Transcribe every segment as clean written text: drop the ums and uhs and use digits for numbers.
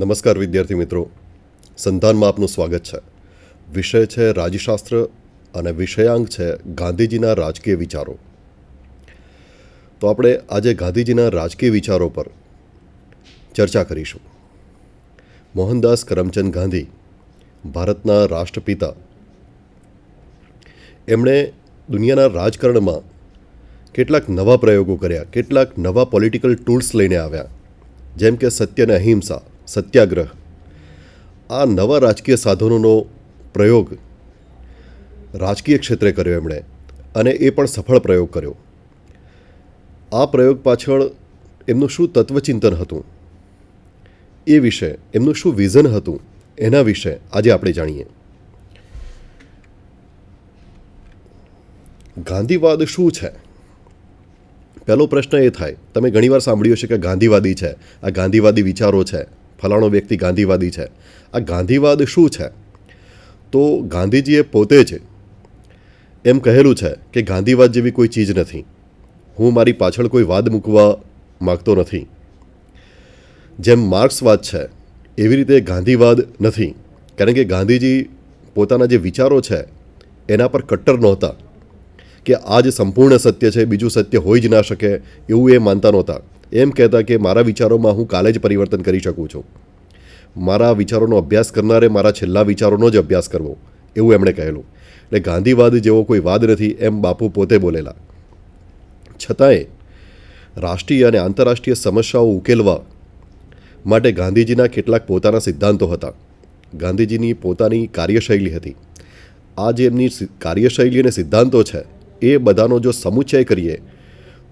નમસ્કાર વિદ્યાર્થી મિત્રો, સંધાનમાં આપનું સ્વાગત છે. વિષય છે રાજ્યશાસ્ત્ર અને વિષયાંક છે ગાંધીજીના રાજકીય વિચારો. તો આપણે આજે ગાંધીજીના રાજકીય વિચારો પર ચર્ચા કરીશું. મોહનદાસ કરમચંદ ગાંધી, ભારતના રાષ્ટ્રપિતા, એમણે દુનિયાના રાજકારણમાં કેટલાક નવા પ્રયોગો કર્યા, કેટલાક નવા પોલિટિકલ ટૂલ્સ લઈને આવ્યા, જેમ કે સત્ય અને અહિંસા, સત્યાગ્રહ. આ નવા રાજકીય સાધનોનો પ્રયોગ રાજકીય ક્ષેત્રે કર્યો એમણે, અને એ પણ સફળ પ્રયોગ કર્યો. આ પ્રયોગ પાછળ એમનું શું તત્વચિંતન હતું, એ વિશે, એમનું શું વિઝન હતું, એના વિશે આજે આપણે જાણીએ. ગાંધીવાદ શું છે? પહેલો પ્રશ્ન એ થાય, તમે ઘણીવાર સાંભળ્યું છે કે ગાંધીવાદી છે, આ ગાંધીવાદી વિચારો છે, ફલાણો વ્યક્તિ ગાંધીવાદી છે. આ ગાંધીવાદ શું છે? તો ગાંધીજીએ પોતે જ એમ કહેલું છે કે ગાંધીવાદ જેવી કોઈ ચીજ નથી. હું મારી પાછળ કોઈ વાદ મૂકવા માગતો નથી. જેમ માર્ક્સવાદ છે એવી રીતે ગાંધીવાદ નથી, કારણ કે ગાંધીજી પોતાના જે વિચારો છે એના પર કટ્ટર નહોતા કે આ જ સંપૂર્ણ સત્ય છે, બીજું સત્ય હોઈ જ ના શકે, એવું એ માનતા નહોતા. એમ કહેતા કે મારા વિચારોમાં હું કાલે જ પરિવર્તન કરી શકું છું. મારા વિચારોનો અભ્યાસ કરનારે મારા છેલ્લા વિચારોનો જ અભ્યાસ કરવો, એવું એમણે કહેલું. એટલે ગાંધીવાદ જેવો કોઈ વાદ નથી, એમ બાપુ પોતે બોલેલા. છતાંય રાષ્ટ્રીય અને આંતરરાષ્ટ્રીય સમસ્યાઓ ઉકેલવા માટે ગાંધીજીના કેટલાક પોતાના સિદ્ધાંતો હતા. ગાંધીજીની પોતાની કાર્યશૈલી હતી. આ જે એમની કાર્યશૈલી અને સિદ્ધાંતો છે એ બધાનો જો સમુચ્ચય કરીએ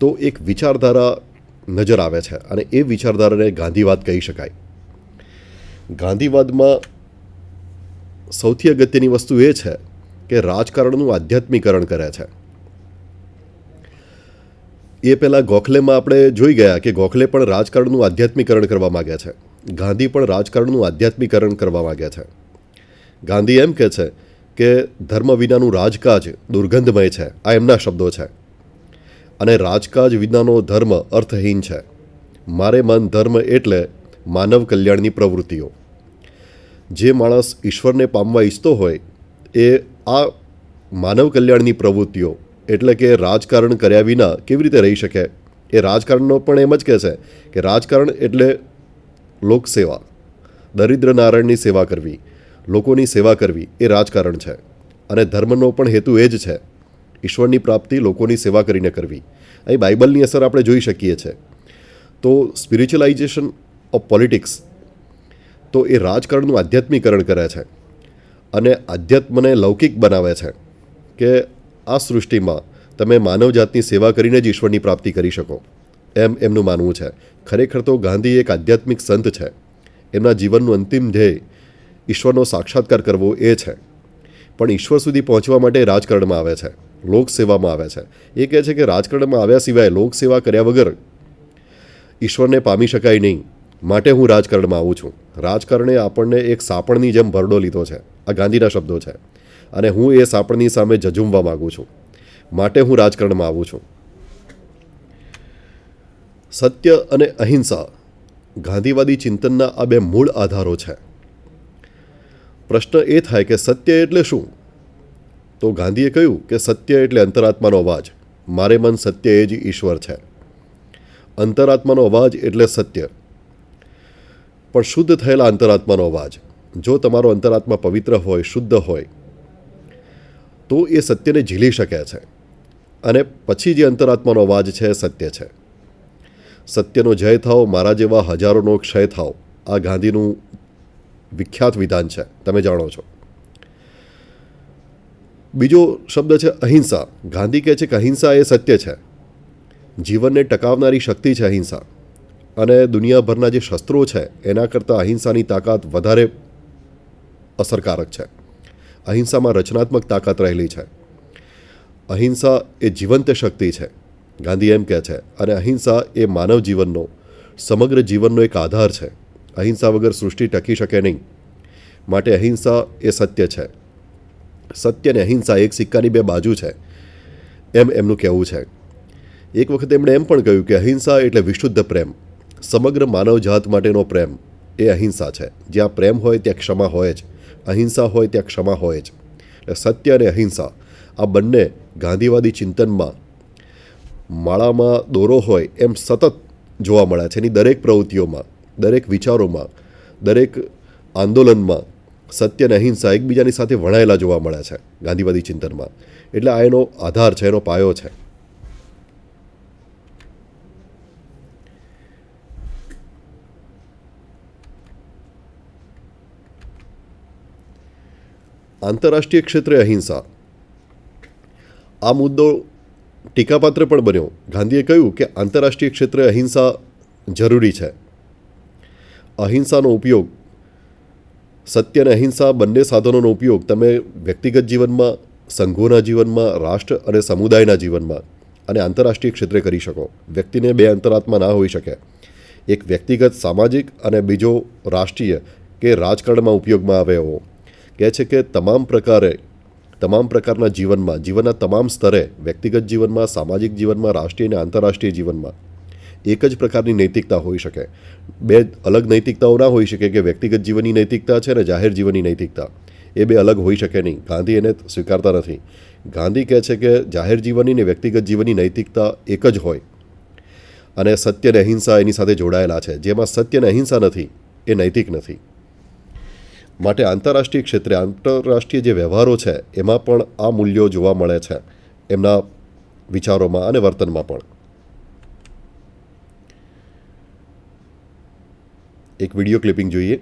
તો એક વિચારધારા નજર આવે છે, અને એ વિચારધારાને ગાંધીવાદ કહી શકાય. ગાંધીવાદમાં સૌથી અગત્યની વસ્તુ એ છે કે રાજકારણનું આધ્યાત્મિકરણ કરે છે. એ પહેલાં ગોખલેમાં આપણે જોઈ ગયા કે ગોખલે પણ રાજકારણનું આધ્યાત્મિકરણ કરવા માગ્યા છે. ગાંધી પણ રાજકારણનું આધ્યાત્મિકરણ કરવા માગ્યા છે. ગાંધી એમ કહે છે કે ધર્મ વિનાનું રાજકાજ દુર્ગંધમય છે, આ એમના શબ્દો છે. અને રાજકાજ વિનાનો ધર્મ અર્થહીન છે. મારે મન ધર્મ એટલે માનવ કલ્યાણની પ્રવૃત્તિઓ. જે માણસ ઈશ્વરને પામવા ઈચ્છતો હોય એ આ માનવ કલ્યાણની પ્રવૃત્તિઓ એટલે કે રાજકારણ કર્યા વિના કેવી રીતે રહી શકે? એ રાજકારણનો પણ એમ જ કહે છે કે રાજકારણ એટલે લોકસેવા, દરિદ્ર નારાયણની સેવા કરવી, લોકોની સેવા કરવી, એ રાજકારણ છે. અને ધર્મનો પણ હેતુ એ જ છે, ઈશ્વરની પ્રાપ્તિ લોકોની સેવા કરીને કરવી. અહીં બાઇબલની અસર આપણે જોઈ શકીએ છીએ. તો સ્પિરિચ્યુઅલાઇઝેશન ઓફ પોલિટિક્સ, તો એ રાજકારણનું આધ્યાત્મિકરણ કરે છે અને આધ્યાત્મને લૌકિક બનાવે છે કે આ સૃષ્ટિમાં તમે માનવજાતની સેવા કરીને જ ઈશ્વરની પ્રાપ્તિ કરી શકો, એમ એમનું માનવું છે. ખરેખર તો ગાંધી એક આધ્યાત્મિક સંત છે. એમના જીવનનું અંતિમ ધ્યેય ઈશ્વરનો સાક્ષાત્કાર કરવો એ છે. પણ ઈશ્વર સુધી પહોંચવા માટે રાજકારણમાં આવે છે, લોકસેવામાં આવે છે. એ કહે છે કે રાજકારણમાં આવ્યા સિવાય, લોકસેવા કર્યા વગર ઈશ્વરને પામી શકાય નહીં. માટે હું રાજકારણમાં આવું છું. રાજકારણે આપણને એક સાપણની જેમ ભરડો લીધો છે, આ ગાંધીના શબ્દો છે, અને હું એ સાપણની સામે ઝઝૂમવા માગું છું. માટે હું રાજકારણમાં આવું છું. સત્ય અને અહિંસા ગાંધીવાદી ચિંતનના આ બે મૂળ આધારો છે. પ્રશ્ન એ થાય કે સત્ય એટલે શું? તો ગાંધીએ કહ્યું કે સત્ય એટલે અંતરાત્માનો અવાજ. મારે મન સત્ય એ જ ઈશ્વર છે. અંતરાત્માનો અવાજ એટલે સત્ય, પણ શુદ્ધ થયેલા અંતરાત્માનો અવાજ. જો તમારો અંતરાત્મા પવિત્ર હોય, શુદ્ધ હોય, તો એ સત્યને ઝીલી શકે છે. અને પછી જે અંતરાત્માનો અવાજ છે એ સત્ય છે. સત્યનો જય થાવ, મારા જેવા હજારોનો ક્ષય થાવ, આ ગાંધીનું વિખ્યાત વિધાન છે, તમે જાણો છો. બીજો શબ્દ છે અહિંસા. ગાંધી કહે છે કે અહિંસા એ સત્ય છે. જીવનને ટકાવનારી શક્તિ છે અહિંસા. અને દુનિયાભરના જે શસ્ત્રો છે એના કરતાં અહિંસાની તાકાત વધારે અસરકારક છે. અહિંસામાં રચનાત્મક તાકાત રહેલી છે. અહિંસા એ જીવંત શક્તિ છે, ગાંધી એમ કહે છે. અને અહિંસા એ માનવ જીવનનો, સમગ્ર જીવનનો એક આધાર છે. અહિંસા વગર સૃષ્ટિ ટકી શકે નહીં. માટે અહિંસા એ સત્ય છે. સત્ય અને અહિંસા એક સિક્કાની બે બાજુ છે, એમ એમનું કહેવું છે. એક વખત એમણે એમ પણ કહ્યું કે અહિંસા એટલે વિશુદ્ધ પ્રેમ, સમગ્ર માનવજાત માટેનો પ્રેમ, એ અહિંસા છે. જ્યાં પ્રેમ હોય ત્યાં ક્ષમા હોય જ, અહિંસા હોય ત્યાં ક્ષમા હોય જ. એટલે સત્ય અને અહિંસા આ બંને ગાંધીવાદી ચિંતનમાં માળામાં દોરો હોય એમ સતત જોવા મળે છે. એની દરેક પ્રવૃત્તિઓમાં, દરેક વિચારોમાં, દરેક આંદોલનમાં સત્ય અને અહિંસા એકબીજાની સાથે વણાયેલા જોવા મળે છે ગાંધીવાદી ચિંતનમાં. એટલે આ એનો આધાર છે, એનો પાયો છે. આંતરરાષ્ટ્રીય ક્ષેત્રે અહિંસા આ મુદ્દો ટીકાપાત્ર પણ બન્યો. ગાંધીએ કહ્યું કે આંતરરાષ્ટ્રીય ક્ષેત્રે અહિંસા જરૂરી છે. અહિંસાનો ઉપયોગ, સત્ય અને અહિંસા બંને સાધનોનો ઉપયોગ તમે વ્યક્તિગત જીવનમાં, સંઘોના જીવનમાં, રાષ્ટ્ર અને સમુદાયના જીવનમાં અને આંતરરાષ્ટ્રીય ક્ષેત્રે કરી શકો. વ્યક્તિને બે અંતરાત્મા ના હોઈ શકે. એક વ્યક્તિગત સામાજિક અને બીજો રાષ્ટ્રીય કે રાજકારણમાં ઉપયોગમાં આવે એવો. કહે છે કે તમામ પ્રકારના જીવનમાં, જીવનના તમામ સ્તરે, વ્યક્તિગત જીવનમાં, સામાજિક જીવનમાં, રાષ્ટ્રીય અને આંતરરાષ્ટ્રીય જીવનમાં એક જ પ્રકારની નૈતિકતા હોઈ શકે. બે અલગ નૈતિકતાઓ ના હોઈ શકે કે વ્યક્તિગત જીવનની નૈતિકતા છે અને જાહેર જીવનની નૈતિકતા. એ બે અલગ હોઈ શકે નહીં. ગાંધી એને સ્વીકારતા નથી. ગાંધી કહે છે કે જાહેર જીવનની ને વ્યક્તિગત જીવનની નૈતિકતા એક જ હોય અને સત્ય અને અહિંસા એની સાથે જોડાયેલા છે. જેમાં સત્ય અને અહિંસા નથી એ નૈતિક નથી. માટે આંતરરાષ્ટ્રીય ક્ષેત્રે, આંતરરાષ્ટ્રીય જે વ્યવહારો છે એમાં પણ આ મૂલ્યો જોવા મળે છે એમના વિચારોમાં અને વર્તનમાં પણ. એક વિડીયો ક્લિપિંગ જોઈએ.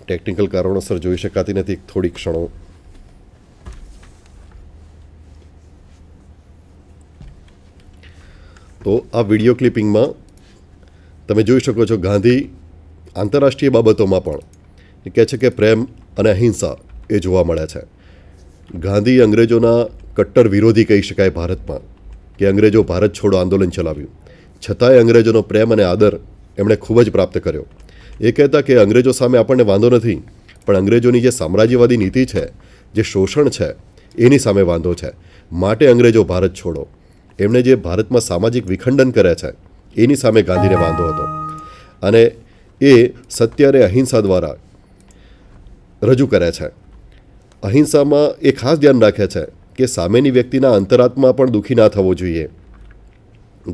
ટેકનિકલ કારણોસર જોઈ શકાતી નથી થોડી ક્ષણો. તો આ વિડીયો ક્લિપિંગમાં તમે જોઈ શકો છો ગાંધી આંતરરાષ્ટ્રીય બાબતોમાં પણ કહે છે કે પ્રેમ અને અહિંસા એ જોવા મળે છે. ગાંધી અંગ્રેજોના કટ્ટર વિરોધી કહી શકાય ભારતમાં, કે અંગ્રેજો ભારત છોડો આંદોલન ચલાવ્યું, છતાંય અંગ્રેજોનો પ્રેમ અને આદર એમણે ખૂબ જ પ્રાપ્ત કર્યો. એ કહેતા કે અંગ્રેજો સામે આપણને વાંધો નથી, પણ અંગ્રેજોની જે સામ્રાજ્યવાદી નીતિ છે, જે શોષણ છે, એની સામે વાંધો છે. માટે અંગ્રેજો ભારત છોડો. એમણે જે ભારતમાં સામાજિક વિખંડન કરે છે એની સામે ગાંધીને વાંધો હતો. અને એ સત્ય અને અહિંસા દ્વારા રજૂ કરે છે. અહિંસામાં એ ખાસ ધ્યાન રાખે છે કે સામેની વ્યક્તિના અંતરાત્મા પણ દુઃખી ના થવો જોઈએ.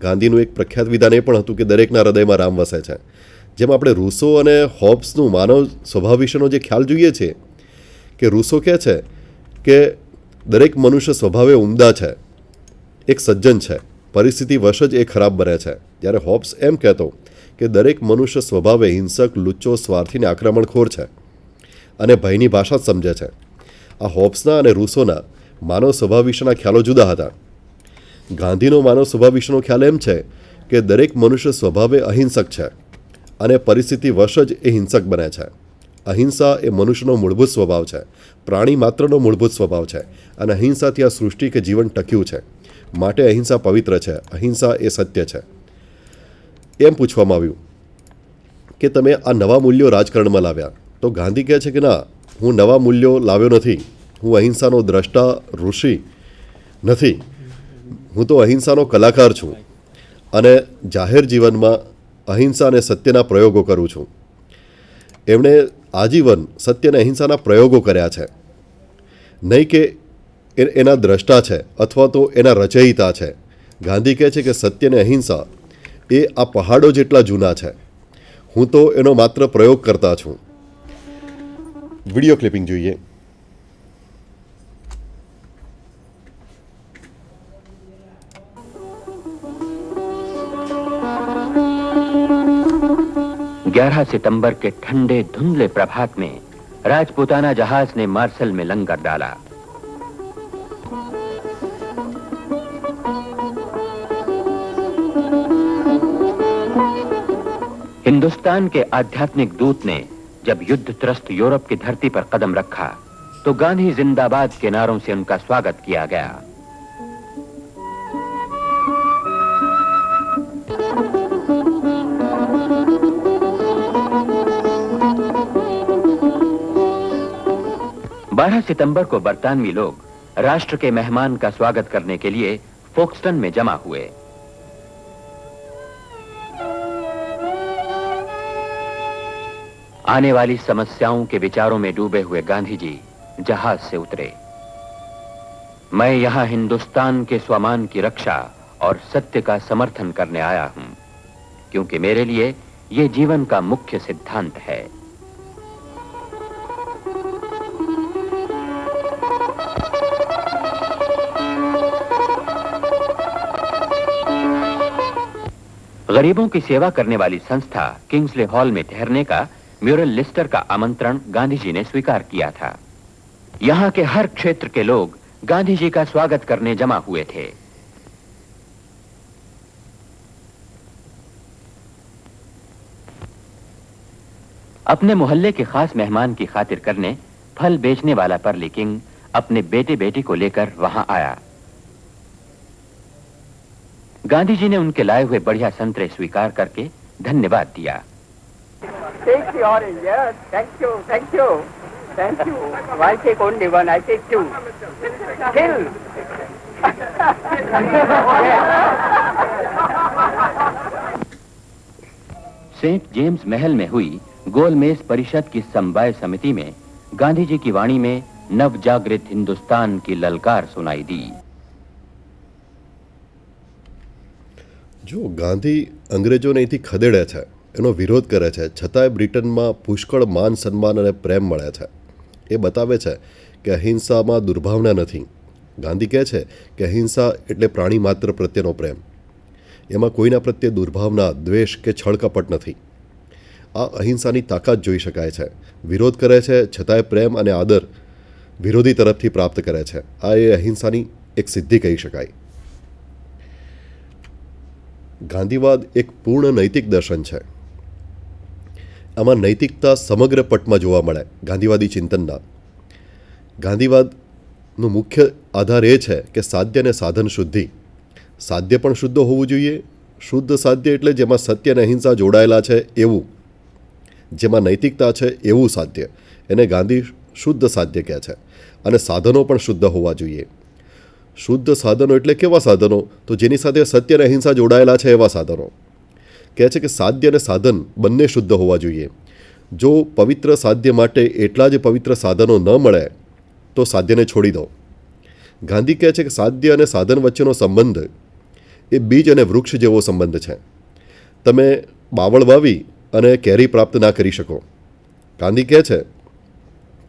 ગાંધીનું એક પ્રખ્યાત વિધાન એ પણ હતું કે દરેકના હૃદયમાં રામ વસે છે. જેમ આપણે રૂસો અને હોબ્સનું માનવ સ્વભાવ વિશેનો જે ખ્યાલ જોઈએ છે, કે રૂસો કહે છે કે દરેક મનુષ્ય સ્વભાવે ઉમદા છે, એક સજ્જન છે, પરિસ્થિતિ વશ જ એ ખરાબ બને છે. જ્યારે હોબ્સ એમ કહેતો કે દરેક મનુષ્ય સ્વભાવે હિંસક, લુચ્ચો, સ્વાર્થી ને આક્રમણખોર છે અને ભયની ભાષા જ સમજે છે. આ હોબ્સના અને રૂસોના માનવ સ્વભાવ વિશેના ખ્યાલો જુદા હતા. ગાંધીનો માનવ સ્વભાવ વિશેનો ખ્યાલ એમ છે કે દરેક મનુષ્ય સ્વભાવે અહિંસક છે અને પરિસ્થિતિ વશ જ એ હિંસક બને છે. અહિંસા એ મનુષ્યનો મૂળભૂત સ્વભાવ છે, પ્રાણી માત્રનો મૂળભૂત સ્વભાવ છે અને અહિંસાથી આ સૃષ્ટિ કે જીવન ટક્યું છે. માટે અહિંસા પવિત્ર છે, અહિંસા એ સત્ય છે. એમ પૂછવામાં આવ્યું કે તમે આ નવા મૂલ્યો રાજકારણમાં લાવ્યા. તો ગાંધી કહે છે કે ના, હું નવા મૂલ્યો લાવ્યો નથી. હું અહિંસાનો દ્રષ્ટા ઋષિ નથી. હું તો અહિંસાનો કલાકાર છું અને જાહેર જીવનમાં અહિંસા અને સત્યના પ્રયોગો કરું છું. એમણે આજીવન સત્ય અને અહિંસાના પ્રયોગો કર્યા છે, નહીં કે એના દ્રષ્ટા છે અથવા તો એના રચયિતા છે. ગાંધી કહે છે કે સત્ય અને અહિંસા એ આ પહાડો જેટલા જૂના છે. હું તો એનો માત્ર પ્રયોગ કરતા છું. વિડીયો ક્લિપિંગ જોઈએ. ग्यारह सितंबर के ठंडे धुंधले प्रभात में राजपूताना जहाज ने मार्शल में लंगर डाला. हिंदुस्तान के आध्यात्मिक दूत ने जब युद्ध त्रस्त यूरोप की धरती पर कदम रखा तो गांधी जिंदाबाद के नारों से उनका स्वागत किया गया. 12 सितंबर को बरतानवी लोग राष्ट्र के मेहमान का स्वागत करने के लिए फोक्सटन में जमा हुए। आने वाली समस्याओं के विचारों में डूबे हुए गांधी जी जहाज से उतरे। मैं यहां हिंदुस्तान के स्वामान की रक्षा और सत्य का समर्थन करने आया हूं, क्योंकि मेरे लिए यह जीवन का मुख्य सिद्धांत है। गरीबों की सेवा करने वाली संस्था किंग्सले हॉल में ठहरने का म्यूरल लिस्टर का आमंत्रण गांधी जी ने स्वीकार किया था। यहां के हर क्षेत्र के लोग गांधी जी का स्वागत करने जमा हुए थे। अपने मोहल्ले के खास मेहमान की खातिर करने फल बेचने वाला परली किंग अपने बेटे बेटी को लेकर वहां आया। गांधी जी ने उनके लाए हुए बढ़िया संतरे स्वीकार करके धन्यवाद दिया। Take the orange, yes. Thank you, thank you, thank you. Why take only one? I take two. Kill. Saint James महल में हुई गोलमेज परिषद की समवाय समिति में गांधी जी की वाणी में नवजागृत हिंदुस्तान की ललकार सुनाई दी। જો ગાંધી અંગ્રેજોને અહીંથી ખદેડે છે, એનો વિરોધ કરે છે, છતાંય બ્રિટનમાં પુષ્કળ માન સન્માન અને પ્રેમ મળે છે, એ બતાવે છે કે અહિંસામાં દુર્ભાવના નથી. ગાંધી કહે છે કે અહિંસા એટલે પ્રાણી માત્ર પ્રત્યેનો પ્રેમ, એમાં કોઈના પ્રત્યે દુર્ભાવના, દ્વેષ કે છળકપટ નથી. આ અહિંસાની તાકાત જોઈ શકાય છે. વિરોધ કરે છે છતાંય પ્રેમ અને આદર વિરોધી તરફથી પ્રાપ્ત કરે છે. આ એ અહિંસાની એક સિદ્ધિ કહી શકાય. ગાંધીવાદ એક પૂર્ણ નૈતિક દર્શન છે. આમાં નૈતિકતા સમગ્ર પટમાં જોવા મળે. ગાંધીવાદી ચિંતનના ગાંધીવાદનો મુખ્ય આધાર એ છે કે સાધ્ય અને સાધન શુદ્ધિ. સાધ્ય પણ શુદ્ધ હોવું જોઈએ. શુદ્ધ સાધ્ય એટલે જેમાં સત્ય અને અહિંસા જોડાયેલા છે એવું, જેમાં નૈતિકતા છે એવું સાધ્ય, એને ગાંધી શુદ્ધ સાધ્ય કહે છે. અને સાધનો પણ શુદ્ધ હોવા જોઈએ. શુદ્ધ સાધનો એટલે કેવા સાધનો? તો જેની સાથે સત્ય અને અહિંસા જોડાયેલા છે એવા સાધનો. કહે છે કે સાધ્ય અને સાધન બંને શુદ્ધ હોવા જોઈએ. જો પવિત્ર સાધ્ય માટે એટલા જ પવિત્ર સાધનો ન મળે તો સાધ્યને છોડી દો. ગાંધી કહે છે કે સાધ્ય અને સાધન વચ્ચેનો સંબંધ એ બીજ અને વૃક્ષ જેવો સંબંધ છે. તમે બાવળ વાવી અને કેરી પ્રાપ્ત ના કરી શકો. ગાંધી કહે છે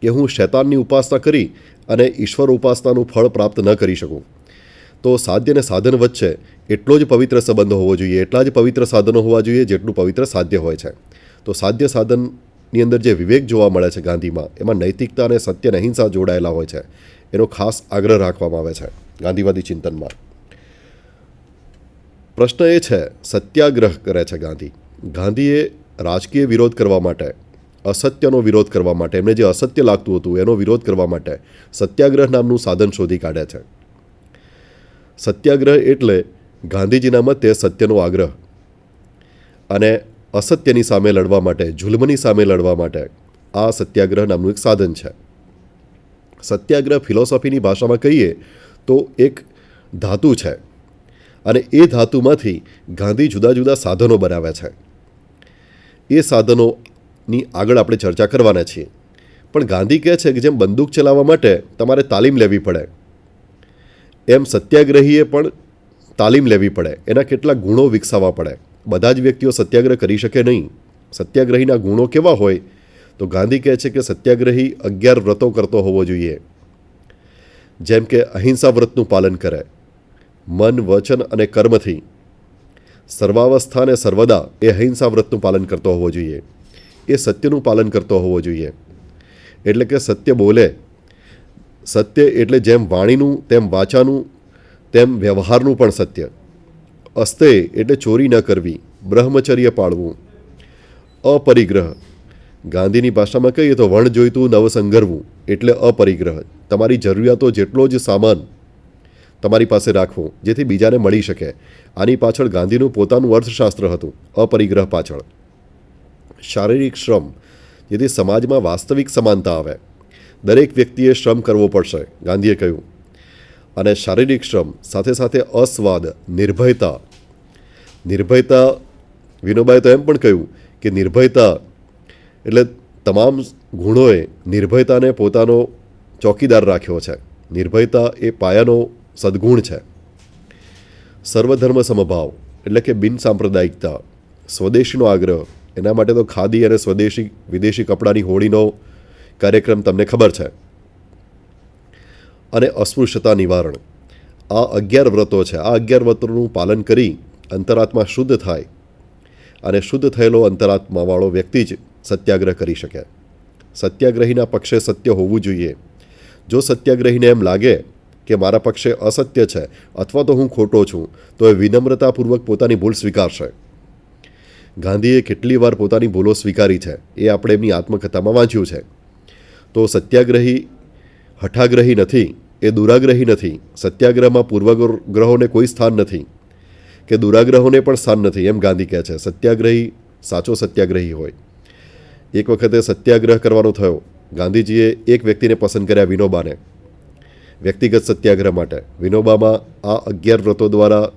કે હું શૈતાનની ઉપાસના કરી અને ઈશ્વર ઉપાસનાનું ફળ પ્રાપ્ત ન કરી શકું. તો સાધ્ય અને સાધન વચ્ચે એટલો જ પવિત્ર સંબંધ હોવો જોઈએ, એટલા જ પવિત્ર સાધનો હોવા જોઈએ જેટલું પવિત્ર સાધ્ય હોય છે. તો સાધ્ય સાધનની અંદર જે વિવેક જોવા મળે છે ગાંધીમાં, એમાં નૈતિકતા અને સત્ય અને અહિંસા જોડાયેલા હોય છે. એનો ખાસ આગ્રહ રાખવામાં આવે છે ગાંધીવાદી ચિંતનમાં. પ્રશ્ન એ છે, સત્યાગ્રહ કરે છે ગાંધી. ગાંધીએ રાજકીય વિરોધ કરવા માટે, અસત્યનો વિરોધ કરવા માટે, એમને જે અસત્ય લાગતું હતું એનો વિરોધ કરવા માટે સત્યાગ્રહ નામનું સાધન શોધી કાઢે છે. સત્યાગ્રહ એટલે ગાંધીજીના મતે સત્યનો આગ્રહ અને અસત્યની સામે લડવા માટે, જુલ્મની સામે લડવા માટે આ સત્યાગ્રહ નામનું એક સાધન છે. સત્યાગ્રહ ફિલોસોફીની ભાષામાં કહીએ તો એક ધાતુ છે અને એ ધાતુમાંથી ગાંધી જુદા જુદા સાધનો બનાવે છે. એ સાધનોની આગળ આપણે ચર્ચા કરવાના છીએ. પણ ગાંધી કહે છે કે જેમ બંદૂક ચલાવવા માટે તમારે તાલીમ લેવી પડે, એમ સત્યાગ્રહીએ પણ તાલીમ લેવી પડે, એના કેટલાક ગુણો વિકસાવવા પડે. બધા જ વ્યક્તિઓ સત્યાગ્રહ કરી શકે નહીં. સત્યાગ્રહીના ગુણો કેવા હોય? તો ગાંધી કહે છે કે સત્યાગ્રહી 11 વ્રતો કરતો હોવો જોઈએ. જેમ કે અહિંસા વ્રતનું પાલન કરે, મન, વચન અને કર્મથી, સર્વાવસ્થા અને સર્વદા એ અહિંસા વ્રતનું પાલન કરતો હોવો જોઈએ. એ સત્યનું પાલન કરતો હોવો જોઈએ. એટલે કે સત્ય બોલે. સત્ય એટલે જેમ વાણીનું તેમ વાચાનું તેમ વ્યવહારનું પણ સત્ય. અસ્તેય એટલે ચોરી ન કરવી, બ્રહ્મચર્ય પાળવું. અપરિગ્રહ, ગાંધીની ભાષામાં કહીએ તો વણ જોઈતું નવ સંગરવું એટલે અપરિગ્રહ. તમારી જરૂરિયાતો જેટલો જ સામાન તમારી પાસે રાખવું જેથી બીજાને મળી શકે. આની પાછળ ગાંધીનું પોતાનું અર્થશાસ્ત્ર હતું, અપરિગ્રહ પાછળ. શારીરિક શ્રમ, જેથી સમાજમાં વાસ્તવિક સમાનતા આવે. દરેક વ્યક્તિએ શ્રમ કરવો પડશે, ગાંધીએ કહ્યું. અને શારીરિક શ્રમ સાથે સાથે અસ્વાદ, નિર્ભયતા. વિનોબાએ તો એમ પણ કહ્યું કે નિર્ભયતા એટલે તમામ ગુણોએ નિર્ભયતાને પોતાનો ચોકીદાર રાખ્યો છે. નિર્ભયતા એ પાયાનો સદ્ગુણ છે. સર્વધર્મ સમભાવ એટલે કે બિનસાંપ્રદાયિકતા, સ્વદેશીનો આગ્રહ. એના માટે તો ખાદી અને સ્વદેશી વિદેશી કપડાની હોળીનો કાર્યક્રમ તમને ખબર છે. અને અસ્પૃશ્યતા નિવારણ. આ 11 વ્રતો છે. આ 11 વ્રતોનું પાલન કરી અંતરાત્મા શુદ્ધ થાય અને શુદ્ધ થયેલો અંતરાત્માવાળો વ્યક્તિ જ સત્યાગ્રહ કરી શકે. સત્યાગ્રહીના પક્ષે સત્ય હોવું જોઈએ. જો સત્યાગ્રહીને એમ લાગે કે મારા પક્ષે અસત્ય છે અથવા તો હું ખોટો છું, તો એ વિનમ્રતાપૂર્વક પોતાની ભૂલ સ્વીકારશે. ગાંધીએ કેટલી વાર પોતાની ભૂલો સ્વીકારી છે એ આપણે એમની આત્મકથામાં વાંચ્યું છે. તો સત્યાગ્રહી હઠાગ્રહી નથી, એ દુરાગ્રહી નથી. સત્યાગ્રહમાં પૂર્વગ્રહોને કોઈ સ્થાન નથી કે દુરાગ્રહોને પણ સ્થાન નથી, એમ ગાંધી કહે છે. સત્યાગ્રહી સાચો સત્યાગ્રહી હોય. એક વખતે સત્યાગ્રહ કરવાનો થયો. ગાંધીજીએ એક વ્યક્તિને પસંદ કર્યા, વિનોબાને, વ્યક્તિગત સત્યાગ્રહ માટે. વિનોબામાં આ 11 વ્રતો દ્વારા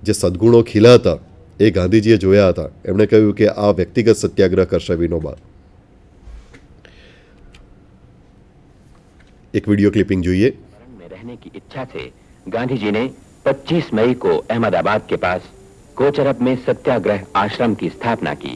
જે સદ્ગુણો ખીલા હતા એ ગાંધીજીએ જોયા હતા. એમણે કહ્યું કે આ વ્યક્તિગત સત્યાગ્રહ કરશે વિનોબા. एक वीडियो क्लिपिंग જોઈએ. में रहने की इच्छा से गांधी जी ने 25 मई को अहमदाबाद के पास कोचरब में सत्याग्रह आश्रम की स्थापना की.